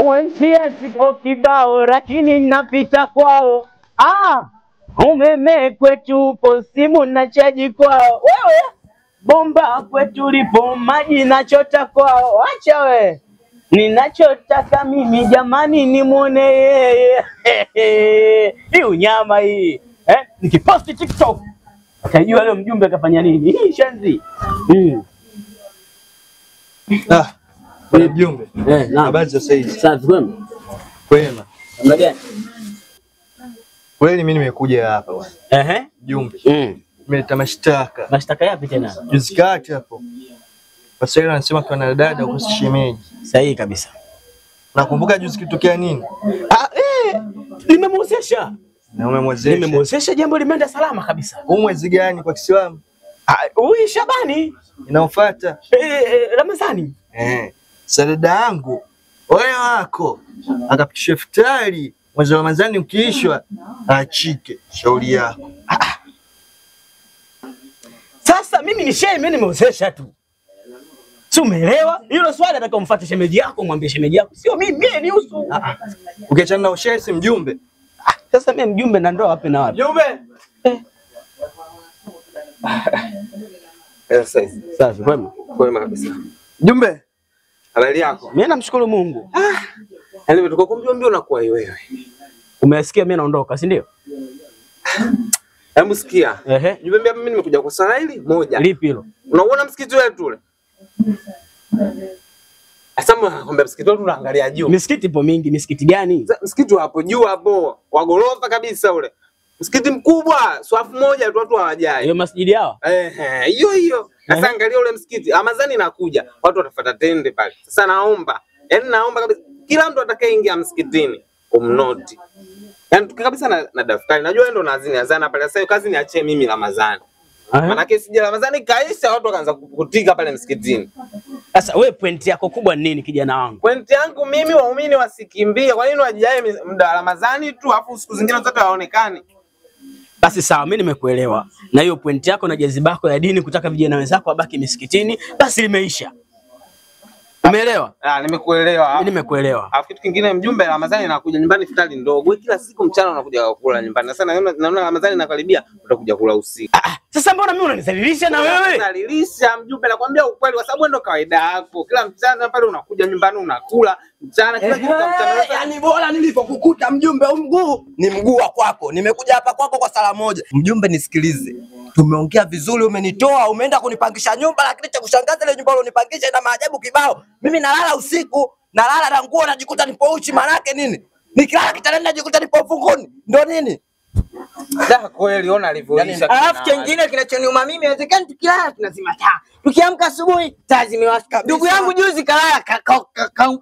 Mwensia siko kibao lakini napita kwao. Umeme kwetu upo, simu na chaji kwao. Wewe bomba kwetu lipo, maji nachota kwao. Acha we, ninachotaka mimi jamani nimuone yeye. Hii unyama hii. Nikiposti TikTok atajua leo mjumbe kafanya nini. Hii shanzi. Mjumbe. Habari za saizi? Safi kwema. Kwema. Namna gani? Kweli mimi nimekuja hapa bwana. Mjumbe. Nimeleta mashtaka. Mashtaka yapi tena? Juzi kati hapo. Waswahili wanasema kwa dada uko shemeji. Sahihi kabisa. Nakumbuka juzi kitokea nini? Nimemwozesha. Na umemwozesha? Nimemwozesha, jambo limeenda salama kabisa. Huu mwezi gani kwa Kiislamu? Huyu Shabani. Inaofuata? Ramadhani. Dada yangu wewe wako akapisha iftari mwezi wa Ramadhani ukiishwa achike, shauri yako. Sasa mimi ni shehe, mimi nimewezesha tu. Si umeelewa? Hilo swali atakomfuata shemeji yako, mwambie shemeji yako. Sio mimi ni usu. Ukiachana na ushehe si mjumbe. Sasa mimi mjumbe na ndoa wapi na wapi? Mjumbe. Safi kwema. Kwema kabisa. Mjumbe. Habari yako? Mimi namshukuru Mungu. Yaani umetoka kumjua unakuwa wewe. Umesikia mimi naondoka, si ndio? Hebu sikia. Niambia mimi nimekuja kwa sala hili moja. Lipi hilo? Unaona msikiti wetu ule? Asema kwamba msikiti wetu unaangalia juu. Misikiti ipo mingi, misikiti gani? Msikiti hapo juu hapo, wa gorofa kabisa ule. Msikiti mkubwa, swafu moja tu watu hawajai. Hiyo masjidi yao? Hiyo. Sasa angalia ule msikiti, Ramadhani inakuja, watu watafuata tende pale. Sasa naomba kabisa kila mtu atakayeingia msikitini umnoti. Yaani kabisa na daftari. Najua wewe ndo unazini azana pale. Sasa hiyo kazi niachie mimi Ramadhani. Maana sije Ramadhani kaisha watu wakaanza kukutika pale msikitini. Sasa wewe point yako kubwa ni nini kijana wangu? Point yangu mimi waumini wasikimbie. Kwa nini wajiae muda wa Ramadhani tu afu siku zingine zote waonekane? Basi sawa, mimi nimekuelewa. Na hiyo point yako na jazibako ya dini kutaka vijana wenzako wabaki misikitini, basi limeisha. Umeelewa? Nimekuelewa. Mimi nimekuelewa. Alafu kitu kingine mjumbe, Ramadhani inakuja nyumbani futari ndogo. Kila siku mchana unakuja kula nyumbani. Sasa naona Ramadhani inakaribia utakuja kula usiku. Sasa mbona mimi unanizalilisha na wewe? Unanizalilisha mjumbe, nakwambia ukweli kwa sababu ndo kawaida yako. Kila mchana pale unakuja nyumbani unakula mchana kila kitu mchana. Yaani bora nilipokukuta mjumbe mguu ni mguu wa kwako. Nimekuja hapa kwako kwa sala moja. Mjumbe nisikilize. Tumeongea vizuri, umenitoa, umeenda kunipangisha nyumba, lakini cha kushangaza ile nyumba ulionipangisha ina maajabu kibao. Mimi nalala usiku, nalala na nguo najikuta nipo uchi, maana yake nini? Nikilala kitandani najikuta nipo ufungoni. Ndio nini? Kweli ona alivyoisha. Alafu kingine kinachoniuma mimi, inawezekana tukilala tunazima taa. Tukiamka asubuhi taa zimewashika. Ndugu yangu juzi kalala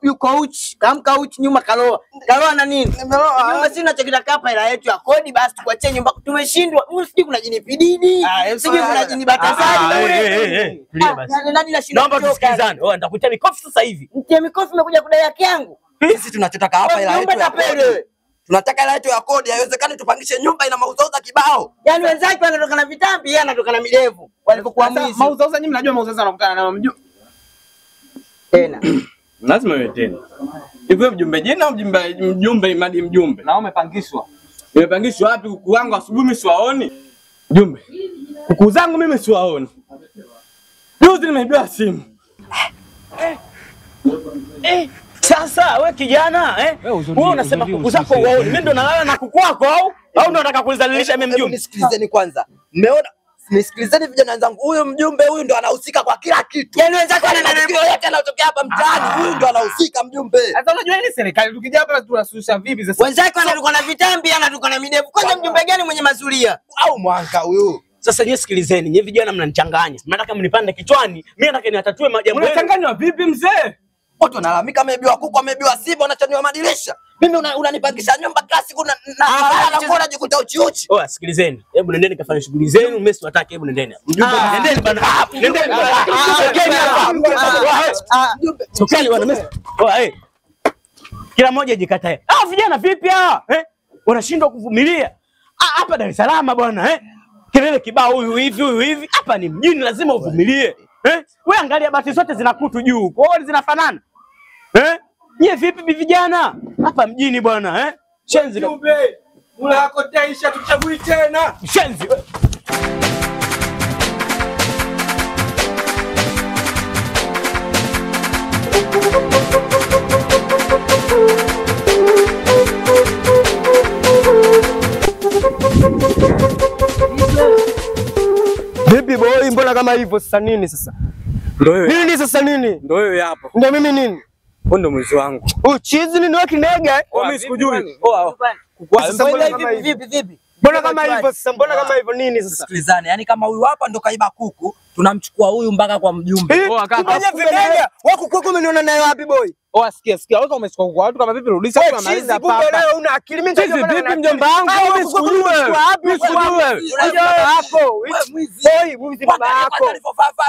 yuko uchi, kaamka uchi nyuma kaloa. Kaloa na nini? Nyumba sina chakitaka hapa ila yetu ya kodi, basi tuachie nyumba. Tumeshindwa. Sijui kuna jini pididi. Sijui kuna jini batazani. Tulia basi. Naomba tusikilizane. Nitakutia mikofi sasa hivi. Mtie mikofi umekuja kudai haki yangu. Sisi tunachotaka hapa ila yetu ya kodi. Tunataka ila yetu ya kodi, haiwezekani tupangishe nyumba ina mauzauza kibao. Yaani wenzake wanatoka na vitambi, yeye anatoka na midevu. Walipokuwa mwizi. Mauzauza nyinyi mnajua mauzauza anakutana na mjumbe. Tena. Lazima wewe tena. Hivyo mjumbe jina mjumbe imadi mjumbe. Na umepangishwa. Nimepangishwa wapi? Kuku wangu asubuhi mimi siwaoni. Mjumbe. Kuku zangu mimi siwaoni. Juzi nimeibiwa simu. Sasa wewe kijana, wewe unasema kuku zako uone. Mimi ndo nalala na kuku wako au ndo unataka kunizalilisha mimi mjumbe? Nisikilizeni kwanza. Mmeona? Nisikilizeni vijana wenzangu. Huyu mjumbe huyu ndo anahusika kwa kila kitu. Yaani wenzake wananambia yote yanayotokea hapa mtaani, huyu ndo anahusika mjumbe. Sasa unajua nini serikali tukija hapa tunasuhisha vipi sasa? Wenzake wanatoka na vitambi, anatoka na midevu. Kwanza mjumbe gani mwenye mazulia? Au mwanga huyu? Sasa nyie sikilizeni, nyie vijana mnanichanganya. Nataka mnipande kichwani, mimi nataka niatatue majambo yenu. Unachanganywa vipi mzee? Watu wanalalamika amebiwa kuku, amebiwa simba, unachaniwa madirisha. Mimi unanipangisha nyumba kila siku na nguo najikuta uchi. Sikilizeni. Hebu nendeni kafanye shughuli zenu, mimi siwataki, hebu nendeni. Mjumbe nendeni bana. Nendeni bana. Sokeni bana mimi. Kila mmoja jikatae. Vijana vipi hawa? Wanashindwa kuvumilia. Hapa Dar es Salaam bwana, kelele kibao huyu hivi. Hapa ni mjini, lazima uvumilie. Wewe angalia bati zote zina kutu juu. Kwa hiyo zinafanana. Nyie vipi vijana? Hapa mjini bwana, eh? Shenzi. Mjumbe, mula yako taisha tuchagui tena. Shenzi. Vipi boy, mbona kama hivyo sasa nini sasa? Ndio wewe. Nini sasa nini? Ndio wewe hapo. Ndio mimi nini? Wewe ndio mwizi wangu. Chizi ni wewe kinega? Mimi sikujui. Sasa mbona Vipi? Mbona kama hivyo sasa? Mbona kama hivyo nini sasa? Sikilizane, yani kama huyu hapa ndo kaiba kuku, tunamchukua huyu mpaka kwa mjumbe. Kufanya vinega. Wako kuku umeniona naye wapi boy? Sikia, wewe umechukua kwa watu kama vipi rudisha Kwa maliza hapa. Leo una akili mimi ndio vipi mjomba wangu? Mimi sikujui wewe. Mimi sikujui wewe. Unajua hapo. Boy, mwizi baba yako.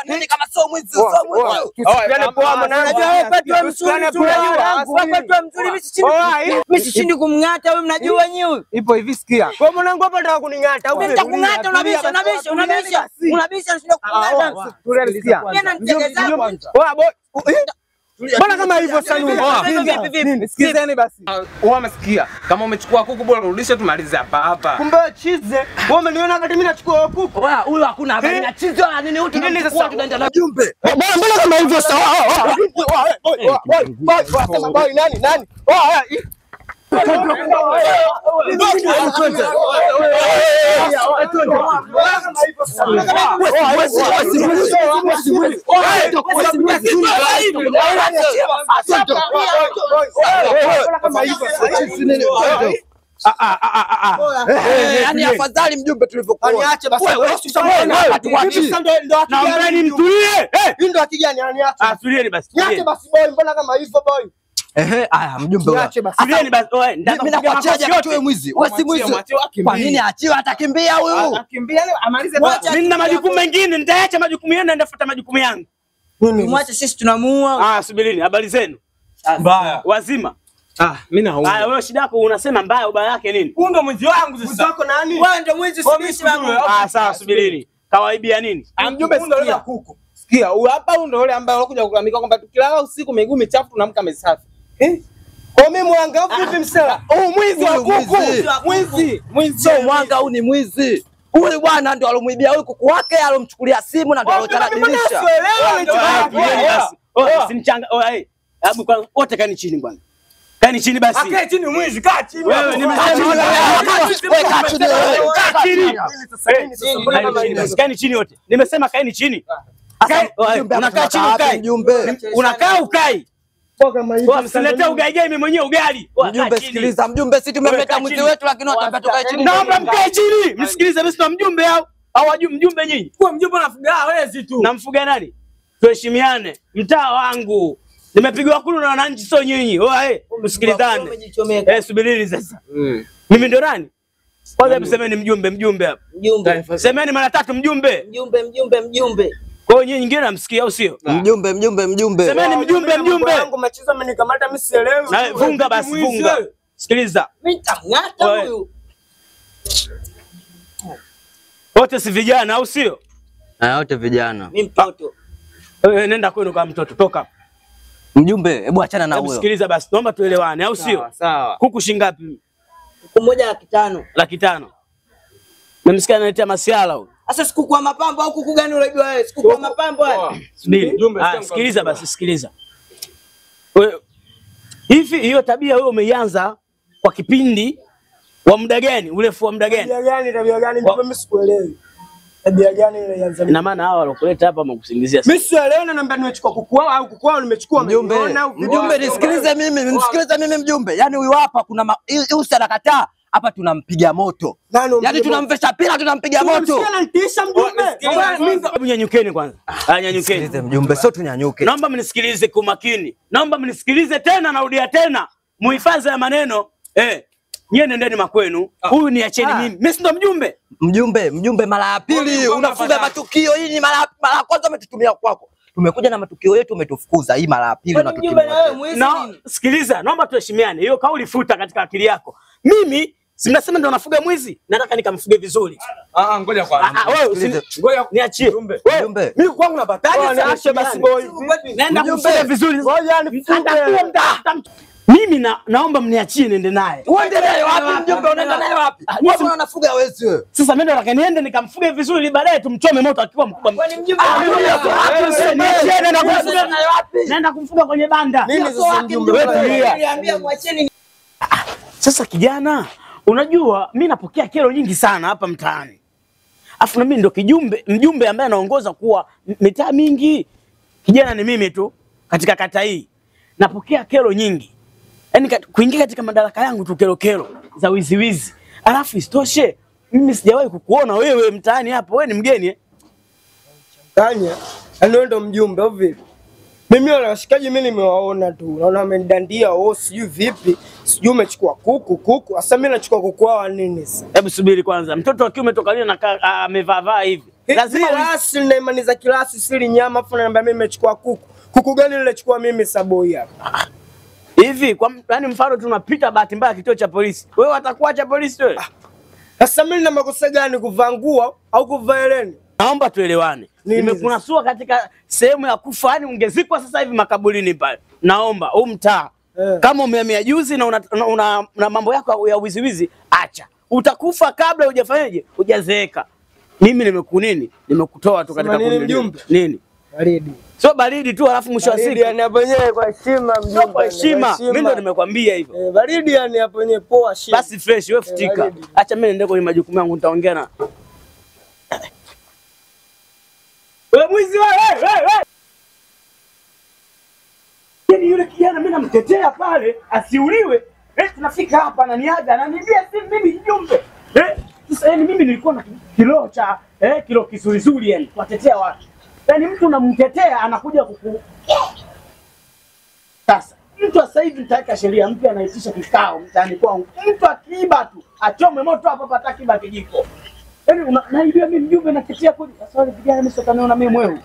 Nini kama sio mwizi, sio mwizi. Tusikiane poa mwanangu. Unajua wewe pati wa mzuri, mimi sishindi kumng'ata wewe, mnajua nyinyi. Ipo hivi, sikia. Kwa mwanangu hapa nataka kuning'ata au Nitakung'ata, unabisha nashinda kung'ata. Tulisikia. Tena nitegeza kwanza. Poa boy. Mbona kama hivyo sasa? Vipi? Sikizeni basi. Wewe umesikia? Kama umechukua kuku bora rudisha tumalize hapa. Kumbe chize. Wewe umeniona wakati mimi nachukua kuku. Oya, huyu hakuna habari na chizi wala nini, wote Nini tunachukua sasa? tunaenda na mjumbe. Mbona kama hivyo sasa? Boy, nani? Yaani afadhali mjumbe tulivyokuwa. Niache basi. Naombeni mtulie. Hii ndo akijani aniache. Tulieni basi. Niache basi boy, mbona kama hivyo boy? Haya mjumbe wewe. Niache basi. Tulieni basi. Oe, Mimi nakuachaje atoe mwizi? Wewe si mwizi. Kwa nini aachiwe? Atakimbia huyu. Akimbia leo amalize Mimi nina majukumu mengine, nitaacha majukumu yenu naenda kufuata majukumu yangu. Mwache sisi tunamuua. Subirini, habari zenu? Mbaya. Wazima. mimi naomba. Wewe shida yako unasema mbaya, ubaya yake nini? Huyu ndo mwizi wangu sasa. Mwizi wako nani? Wewe ndio mwizi usibishi wangu. Sawa, subirini. Kawaibia nini? Mjumbe sikia. Sikia, huyu hapa huyu ndo yule ambaye alokuja kulalamika kwamba tukilala usiku miguu michafu tunaamka misafi. Kwa mimi mwanga vipi msela? Mwizi wa kuku. Mwizi. Sio mwanga, huyu ni mwizi. Huyu bwana ndo alomwibia huyu kuku wake, alomchukulia simu na ndo alotana dirisha. Simchanga. Hebu wote kani chini bwana. Kani chini basi. Akae chini mwizi, kaa chini. Wewe nimesema kani chini wote. Nimesema kaeni chini. Unakaa chini ukai. Unakaa ukai. Msiletea ugaige mimi mwenyewe ugali. Mjumbe sikiliza, mjumbe sisi tumemleta mwizi wetu lakini watapata tukae chini. Naomba mkae chini. Msikilize mimi sio mjumbe au wajui mjumbe nyinyi. Kwa mjumbe unafuga wezi tu. Namfuga nani? Tuheshimiane. Mtaa wangu. Nimepigwa kulu na wananchi sio nyinyi. Msikilizane. Subirini sasa. Mimi ndo nani? Kwanza msemeni mjumbe hapa. Mjumbe. Semeni mara tatu mjumbe. Mjumbe. Kwa hiyo nyinyi nyingine namsikia au sio? Mjumbe. Semeni mjumbe. Wangu machizo amenikamata mimi sielewi. Na funga basi funga. Sikiliza. Mimi nitamng'ata huyu. Wote si vijana au sio? Na wote vijana. Mimi mtoto. Wewe nenda kwenu kama mtoto, toka. Mjumbe, hebu achana na huyo. Sikiliza basi, naomba tuelewane au sio? Sawa. Kuku shingapi? Kuku moja 500,000. 500,000. Nimesikia analetea masiala huyo. Sasa siku kwa mapambo au kuku gani unajua wewe? Siku kwa mapambo haya. Subiri. Sikiliza basi, sikiliza. Wewe hivi hiyo tabia wewe umeianza kwa kipindi wa muda gani? Urefu wa muda gani? Tabia gani? Mimi sikuelewi. Tabia gani ile ya zamani? Ina maana hao walokuleta hapa wamekusingizia. Mimi sielewi na namba nimechukua kuku wao au kuku wao nimechukua Mjumbe nisikilize mimi mjumbe. Yaani huyu hapa kuna huyu anakataa. Hapa tunampiga moto. Yaani tunamvesha pila tunampiga moto. Unanitisha mjumbe. Hebu nyanyukeni kwanza. Nyanyukeni. Sikilize mjumbe, sio tunyanyuke. Naomba mnisikilize kwa makini. Naomba mnisikilize tena, narudia tena. Muhifadhi ya maneno. Nyie nendeni makwenu. Huyu niacheni mimi. Mimi si ndo mjumbe. Mjumbe mara ya pili unafuga matukio. Hii ni mara ya kwanza umetutumia kwako. Tumekuja na matukio yetu umetufukuza. Hii mara ya pili unatutumia. Sikiliza, naomba tuheshimiane. Hiyo kauli futa katika akili yako. Mimi Si mnasema ndio nafuga mwizi? Nataka nikamfuge vizuri. Ngoja kwanza. Wewe ngoja niachie. Mjumbe. Mimi kwangu napataje? Niache basi boy. Naenda kumfuga vizuri. Ngoja nifuge. Mimi naomba mniachie niende naye. Uende naye wapi mjumbe? Unaenda naye wapi? Wewe unafuga wewe. Sasa mimi ndo nataka niende nikamfuge vizuri baadaye tumchome moto akiwa mkubwa. Kwani mjumbe Naenda kumfuga kwenye banda. Nini sasa mjumbe? niliambia mwacheni. Sasa kijana, unajua mimi napokea kero nyingi sana hapa mtaani. Afu na mimi ndo mjumbe ambaye anaongoza kuwa mitaa mingi. Kijana ni mimi tu katika kata hii. Napokea kero nyingi. Yaani kuingia katika madaraka yangu tu kero za wizi. Alafu isitoshe mimi sijawahi kukuona wewe mtaani hapo. Wewe ni mgeni eh? Kanya, wewe ndo mjumbe au vipi? Mimi wale washikaji mimi nimewaona tu. Naona amenidandia sijui vipi. Sijui umechukua kuku. Sasa mimi nachukua kuku wa nini sasa? Hebu subiri kwanza. Mtoto wa kiume toka lini na amevaa hivi? Lazima rasi na imani za kilasi siri nyama afu ananiambia mimi nimechukua kuku. Kuku gani nilichukua mimi Saboi hapa? Hivi kwa yani mfano tunapita bahati mbaya kituo cha polisi. Wewe watakuacha polisi wewe? Sasa mimi nina makosa gani kuvaa nguo au kuvaa hereni? Naomba tuelewane. Nimekunasua katika sehemu ya kufa, yani ungezikwa sasa hivi makaburini pale. Naomba mtaa kama umehamia juzi na una mambo yako ya wizi acha. Utakufa kabla hujafanyaje? Hujazeeka. Mimi nimekutoa tu katika kundi. Nini? Baridi. Sio baridi tu alafu mwisho wa siku. Yani hapo yenyewe kwa heshima mjumbe. Kwa heshima. Mimi ndo nimekwambia hivyo. Baridi yani hapo yenyewe poa shida. Basi fresh wewe futika. Acha mimi niende kwenye majukumu yangu nitaongea na. Wewe mwizi wewe. Yaani yule kijana mimi namtetea pale asiuliwe. Tunafika hapa ananiaga ananiambia si mimi mjumbe. Sasa yani mimi nilikuwa na kilo cha kilo kisurizuri yani kuwatetea watu. Yaani mtu unamtetea anakuja Sasa mtu sasa hivi nitaweka sheria mpya anaitisha kikao mtaani kwangu. Mtu akiiba tu achome moto hapo pata kiba kijiko. Yaani unaibia mimi mjumbe natetea kweli. Sasa wale vijana mimi sasa naona mimi mwewe.